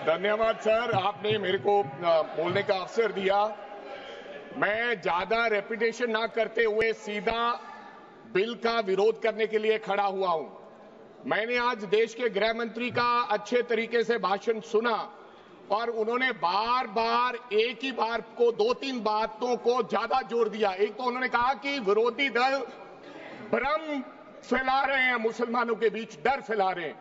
धन्यवाद सर, आपने मेरे को बोलने का अवसर दिया। मैं ज्यादा रेपिटेशन ना करते हुए सीधा बिल का विरोध करने के लिए खड़ा हुआ हूं। मैंने आज देश के गृह मंत्री का अच्छे तरीके से भाषण सुना और उन्होंने बार बार एक ही बार को 2-3 बातों को ज्यादा जोर दिया। एक तो उन्होंने कहा कि विरोधी दल भ्रम फैला रहे हैं, मुसलमानों के बीच डर फैला रहे हैं।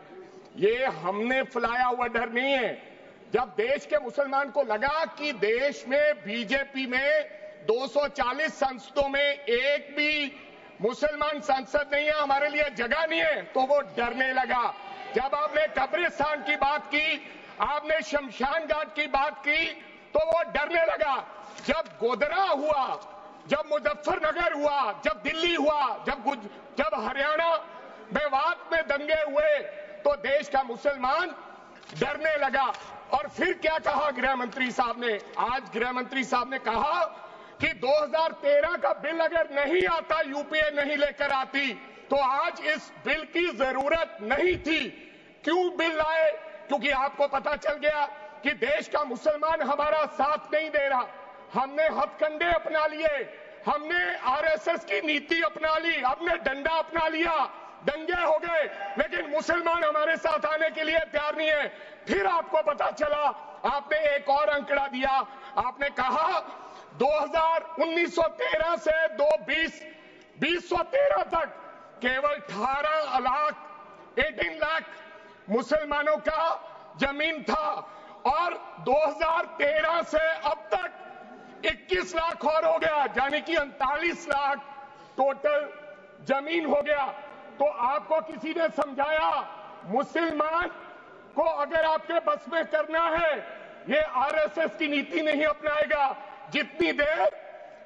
ये हमने फैलाया हुआ डर नहीं है। जब देश के मुसलमान को लगा कि देश में बीजेपी में 240 संसदों में एक भी मुसलमान सांसद नहीं है, हमारे लिए जगह नहीं है, तो वो डरने लगा। जब आपने कब्रिस्तान की बात की, आपने शमशान घाट की बात की, तो वो डरने लगा। जब गोधरा हुआ, जब मुजफ्फरनगर हुआ, जब दिल्ली हुआ, जब हरियाणा मेवात में दंगे हुए, तो देश का मुसलमान डरने लगा। और फिर क्या कहा गृह मंत्री साहब ने? आज गृह मंत्री साहब ने कहा कि 2013 का बिल अगर नहीं आता, यूपीए नहीं लेकर आती, तो आज इस बिल की जरूरत नहीं थी। क्यों बिल लाए? क्योंकि आपको पता चल गया कि देश का मुसलमान हमारा साथ नहीं दे रहा। हमने हथकंडे अपना लिए, हमने आरएसएस की नीति अपना ली, हमने डंडा अपना लिया, दंगे हो गए, लेकिन मुसलमान हमारे साथ आने के लिए तैयार नहीं है। फिर आपको पता चला, आपने एक और आंकड़ा दिया, आपने कहा 1913 से 2013 तक केवल 18 लाख मुसलमानों का जमीन था और 2013 से अब तक 21 लाख और हो गया, यानी कि 39 लाख टोटल जमीन हो गया। तो आपको किसी ने समझाया मुसलमान को अगर आपके बस में करना है, ये आरएसएस की नीति नहीं अपनाएगा जितनी देर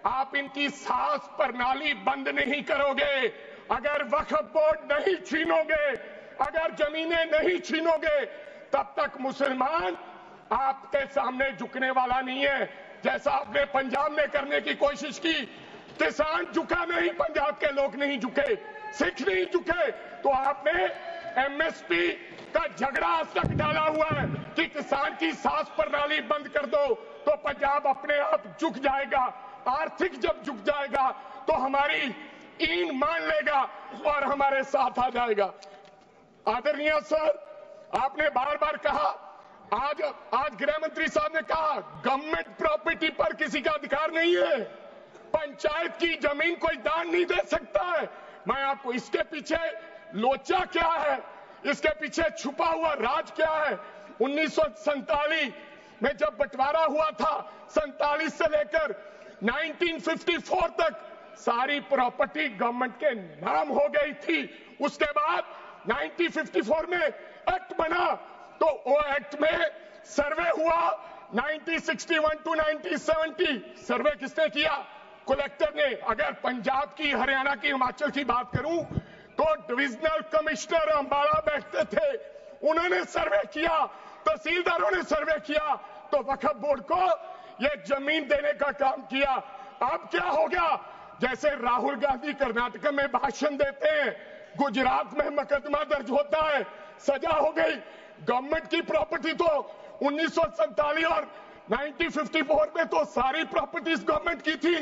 आप इनकी सास प्रणाली बंद नहीं करोगे, अगर वक्फ बोर्ड नहीं छीनोगे, अगर जमीनें नहीं छीनोगे, तब तक मुसलमान आपके सामने झुकने वाला नहीं है। जैसा आपने पंजाब में करने की कोशिश की, किसान झुका नहीं, पंजाब के लोग नहीं झुके, सिख नहीं झुके, तो आपने एमएसपी का झगड़ा आज तक डाला हुआ है कि किसान की सास प्रणाली बंद कर दो तो पंजाब अपने आप झुक जाएगा। आर्थिक जब झुक जाएगा तो हमारी ईन मान लेगा और हमारे साथ आ जाएगा। आदरणीय सर, आपने बार बार कहा, आज गृह मंत्री साहब ने कहा गवर्नमेंट प्रॉपर्टी पर किसी का अधिकार नहीं है, पंचायत की जमीन कोई दान नहीं दे सकता है। मैं आपको इसके पीछे लोचा क्या है, इसके पीछे छुपा हुआ राज क्या है? 1947 में जब बंटवारा हुआ था, 47 से लेकर 1954 तक सारी प्रॉपर्टी गवर्नमेंट के नाम हो गई थी। उसके बाद 1954 में एक्ट बना, तो वो एक्ट में सर्वे हुआ 1961 टू 1970। सर्वे किसने किया? कलेक्टर ने। अगर पंजाब की, हरियाणा की, हिमाचल की बात करूं तो डिविजनल कमिश्नर अंबाला बैठते थे, उन्होंने सर्वे किया, तहसीलदारों ने सर्वे किया, तो वक्फ बोर्ड को यह जमीन देने का काम किया। अब क्या हो गया? जैसे राहुल गांधी कर्नाटक में भाषण देते हैं, गुजरात में मुकदमा दर्ज होता है, सजा हो गई। गवर्नमेंट की प्रॉपर्टी तो 1947 और 1954 में तो सारी प्रॉपर्टीज गवर्नमेंट की थी।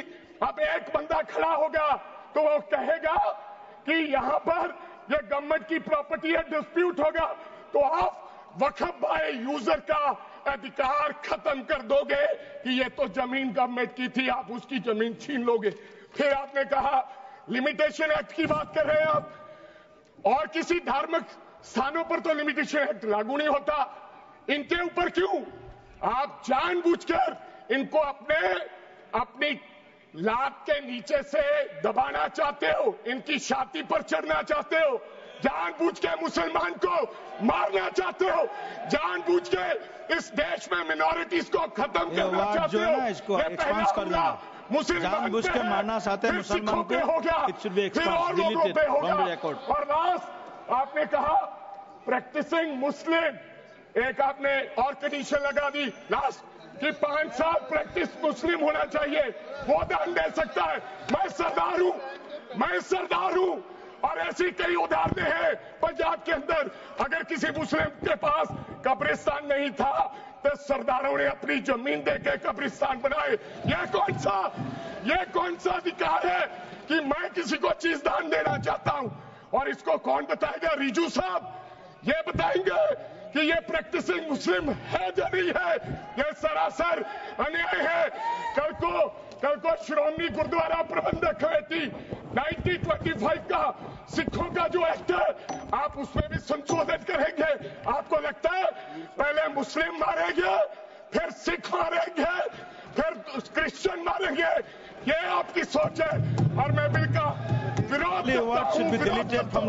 अब एक बंदा खड़ा होगा तो वो कहेगा कि यहां पर ये गवर्नमेंट की प्रॉपर्टी है, डिस्प्यूट होगा, तो आप वक्फ बाय यूजर का अधिकार खत्म कर दोगे कि ये तो जमीन गवर्नमेंट की थी, आप उसकी जमीन छीन लोगे। फिर आपने कहा लिमिटेशन एक्ट की बात कर रहे हैं आप, और किसी धार्मिक स्थानों पर तो लिमिटेशन एक्ट लागू नहीं होता, इनके ऊपर क्यों? आप जानबूझकर इनको अपनी लात के नीचे से दबाना चाहते हो, इनकी छाती पर चढ़ना चाहते हो, जानबूझ के मुसलमान को मारना चाहते हो, जानबूझ के इस देश में मिनॉरिटीज को खत्म करना चाहते हो। इसको एक्सपांस कर देना, जानबूझ के मारना चाहते हैं मुसलमान को, हो गया, फिर और लोगों पे होगा। और लास्ट आपने कहा प्रैक्टिसिंग मुस्लिम, एक आपने और कंडीशन लगा दी लास्ट कि 5 साल प्रैक्टिस मुस्लिम होना चाहिए, वो दान दे सकता है। मैं सरदार हूं और ऐसी कई उदाहरणें हैं पंजाब के अंदर। अगर किसी मुस्लिम के पास कब्रिस्तान नहीं था तो सरदारों ने अपनी जमीन देके कब्रिस्तान बनाए। ये कौन सा अधिकार है कि मैं किसी को चीज दान देना चाहता हूं? और इसको कौन बताएगा? रिजू साहब ये बताएंगे कि ये प्रैक्टिसिंग मुस्लिम है या नहीं है? ये सरासर अन्याय है। कल को श्रोमणी गुरुद्वारा प्रबंधक कमेटी 1925 का सिखों का जो एक्ट है, आप उसमें भी संशोधन करेंगे। आपको लगता है पहले मुस्लिम मारेंगे, फिर सिख मारेंगे, फिर क्रिश्चियन मारेंगे? ये आपकी सोच है और मैं बिल का विरोध करता हूं।